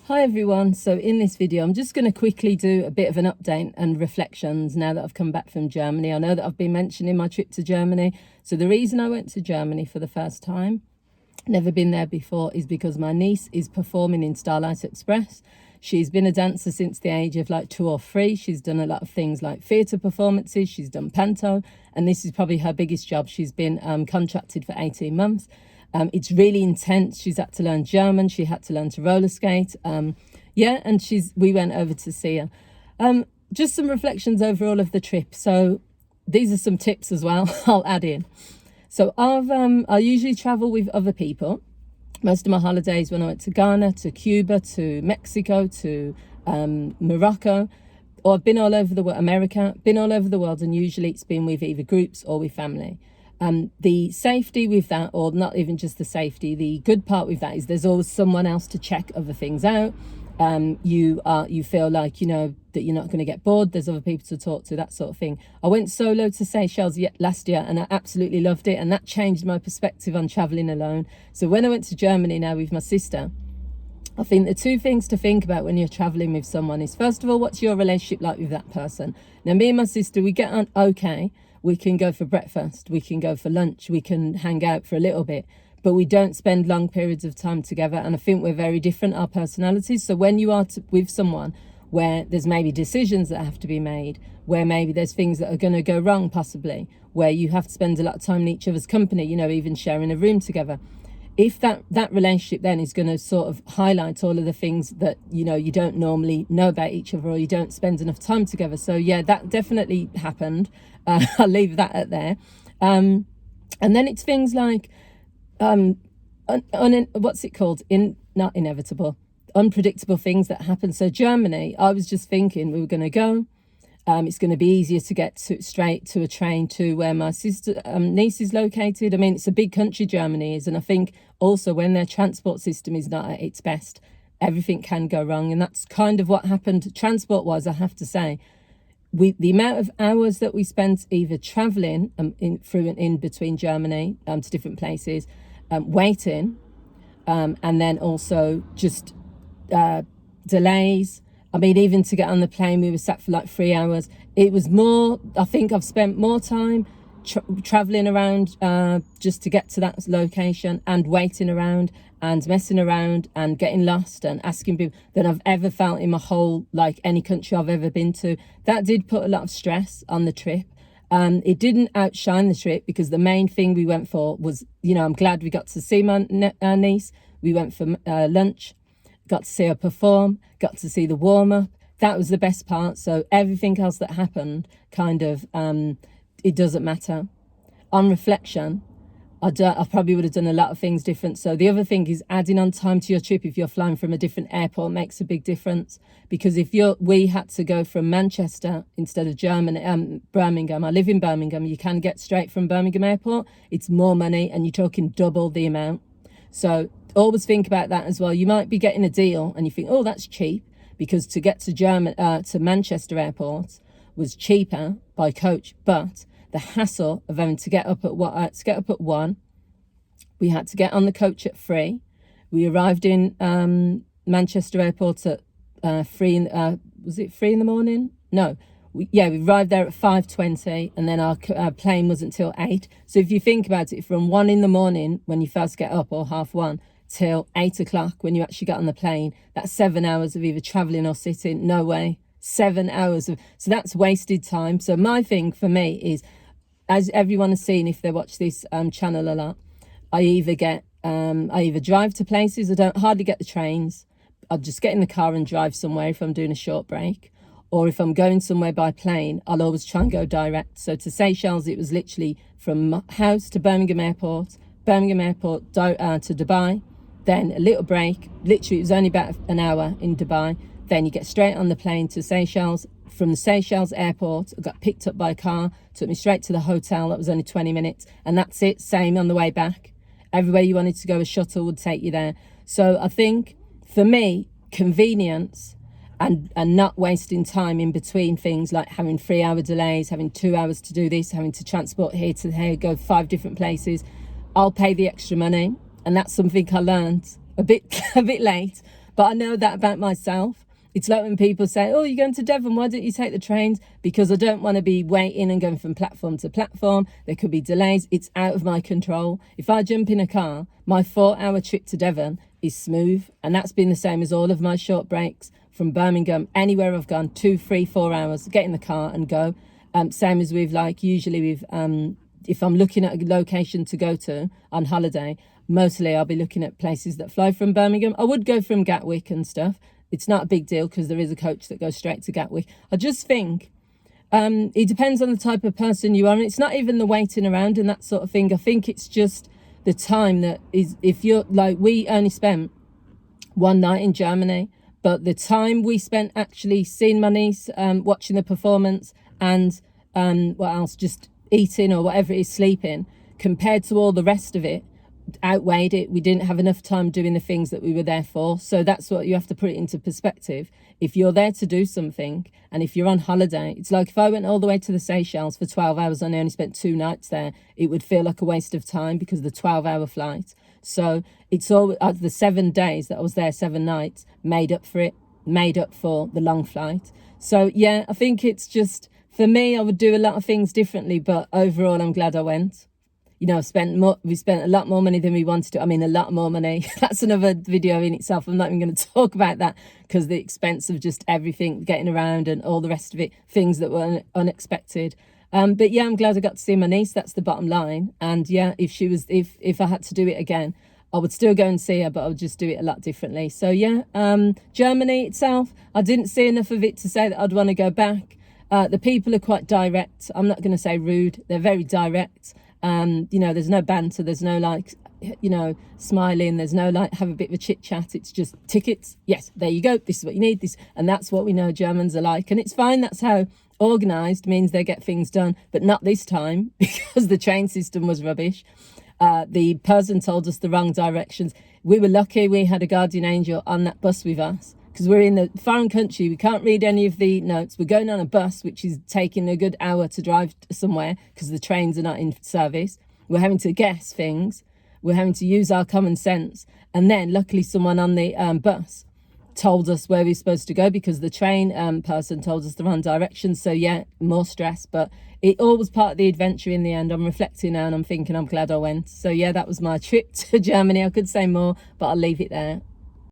Hi everyone, so in this video I'm just going to quickly do a bit of an update and reflections now that I've come back from Germany. I know that I've been mentioning my trip to Germany. So the reason I went to Germany for the first time, never been there before, is because my niece is performing in Starlight Express. She's been a dancer since the age of like 2 or 3. She's done a lot of things like theatre performances, she's done panto, and this is probably her biggest job. She's been contracted for 18 months. It's really intense. She's had to learn German. She had to learn to roller skate. And we went over to see her. Just some reflections over all of the trip. So these are some tips as well I'll add in. So I usually travel with other people. Most of my holidays when I went to Ghana, to Cuba, to Mexico, to Morocco, or I've been all over the world, America, been all over the world, and usually it's been with either groups or with family. The safety with that, or not even just the safety, the good part with that is there's always someone else to check other things out. You feel like, you know, that you're not going to get bored. There's other people to talk to, that sort of thing. I went solo to Seychelles last year and I absolutely loved it. And that changed my perspective on traveling alone. So when I went to Germany now with my sister, I think the two things to think about when you're traveling with someone is, first of all, what's your relationship like with that person? Now, me and my sister, we get on okay. We can go for breakfast, we can go for lunch, we can hang out for a little bit, but we don't spend long periods of time together. And I think we're very different, our personalities. So when you are with someone where there's maybe decisions that have to be made, where maybe there's things that are going to go wrong possibly, where you have to spend a lot of time in each other's company, you know, even sharing a room together. If that relationship then is going to sort of highlight all of the things that, you know, you don't normally know about each other, or you don't spend enough time together. So yeah, that definitely happened. I'll leave that at there. And then it's things like, what's it called? Not inevitable, unpredictable things that happen. So Germany, I was just thinking we were going to go. It's going to be easier to get straight to a train to where my sister niece is located. I mean, it's a big country, Germany is, and I think also when their transport system is not at its best, everything can go wrong, and that's kind of what happened transport-wise. I have to say, the amount of hours that we spent either travelling in between Germany to different places, waiting, and then also just delays. I mean, even to get on the plane, we were sat for like 3 hours. It was more, I think I've spent more time traveling around just to get to that location, and waiting around and messing around and getting lost and asking people, than I've ever felt in my whole, like, any country I've ever been to. That did put a lot of stress on the trip. It didn't outshine the trip, because the main thing we went for was, you know, I'm glad we got to see my niece. We went for lunch, got to see her perform, got to see the warm-up. That was the best part. So everything else that happened, kind of, it doesn't matter. On reflection, I probably would have done a lot of things different. So the other thing is adding on time to your trip. If you're flying from a different airport, makes a big difference. Because we had to go from Manchester instead of Birmingham. I live in Birmingham. You can get straight from Birmingham Airport. It's more money, and you're talking double the amount. So always think about that as well. You might be getting a deal and you think, oh, that's cheap, because to get to Manchester Airport was cheaper by coach, but the hassle of having to get up at 1, we had to get on the coach at 3. We arrived in Manchester Airport at 3. Was it 3 in the morning? No. We arrived there at 5:20, and then our plane wasn't till 8. So if you think about it, from 1 in the morning when you first get up, or 1:30, till 8 o'clock when you actually get on the plane, that's 7 hours of either traveling or sitting. No way. 7 hours so that's wasted time. So my thing for me is, as everyone has seen if they watch this channel a lot, I either drive to places. I don't hardly get the trains. I'll just get in the car and drive somewhere if I'm doing a short break. Or if I'm going somewhere by plane, I'll always try and go direct. So to Seychelles, it was literally from my house to Birmingham Airport to Dubai, then a little break. Literally, it was only about an hour in Dubai. Then you get straight on the plane to Seychelles. From the Seychelles airport, I got picked up by a car, took me straight to the hotel. That was only 20 minutes. And that's it. Same on the way back. Everywhere you wanted to go, a shuttle would take you there. So I think, for me, convenience and not wasting time in between things, like having 3-hour delays, having 2 hours to do this, having to transport here to here, go 5 different places. I'll pay the extra money. And that's something I learned a bit late. But I know that about myself. It's like when people say, oh, you're going to Devon, why don't you take the trains? Because I don't want to be waiting and going from platform to platform. There could be delays. It's out of my control. If I jump in a car, my 4-hour trip to Devon is smooth. And that's been the same as all of my short breaks from Birmingham. Anywhere I've gone, 2, 3, 4 hours, get in the car and go. Same as with usually with, if I'm looking at a location to go to on holiday, mostly I'll be looking at places that fly from Birmingham. I would go from Gatwick and stuff. It's not a big deal because there is a coach that goes straight to Gatwick. I just think it depends on the type of person you are. And it's not even the waiting around and that sort of thing. I think it's just the time that is, if you're like, we only spent one night in Germany, but the time we spent actually seeing my niece, watching the performance and what else, just eating or whatever it is, sleeping, compared to all the rest of it, outweighed it. We didn't have enough time doing the things that we were there for. So that's what you have to put it into perspective. If you're there to do something and if you're on holiday, it's like if I went all the way to the Seychelles for 12 hours and I only spent 2 nights there, it would feel like a waste of time because of the 12-hour flight. So it's all the 7 days that I was there, 7 nights, made up for it, made up for the long flight. So yeah, I think it's just, for me, I would do a lot of things differently, but overall I'm glad I went. You know, we spent a lot more money than we wanted to. I mean, a lot more money. That's another video in itself. I'm not even going to talk about that because the expense of just everything, getting around and all the rest of it, things that were unexpected. But yeah, I'm glad I got to see my niece. That's the bottom line. And yeah, if I had to do it again, I would still go and see her, but I would just do it a lot differently. So yeah, Germany itself, I didn't see enough of it to say that I'd want to go back. The people are quite direct. I'm not going to say rude. They're very direct. You know, there's no banter, there's no smiling, there's no have a bit of a chit chat. It's just tickets. Yes, there you go. This is what you need. And that's what we know Germans are like. And it's fine. That's how organised means they get things done. But not this time because the train system was rubbish. The person told us the wrong directions. We were lucky we had a guardian angel on that bus with us because we're in the foreign country. We can't read any of the notes. We're going on a bus, which is taking a good hour to drive somewhere because the trains are not in service. We're having to guess things. We're having to use our common sense. And then luckily someone on the bus told us where we were supposed to go because the train person told us the wrong direction. So yeah, more stress, but it all was part of the adventure in the end. I'm reflecting now and I'm thinking I'm glad I went. So yeah, that was my trip to Germany. I could say more, but I'll leave it there.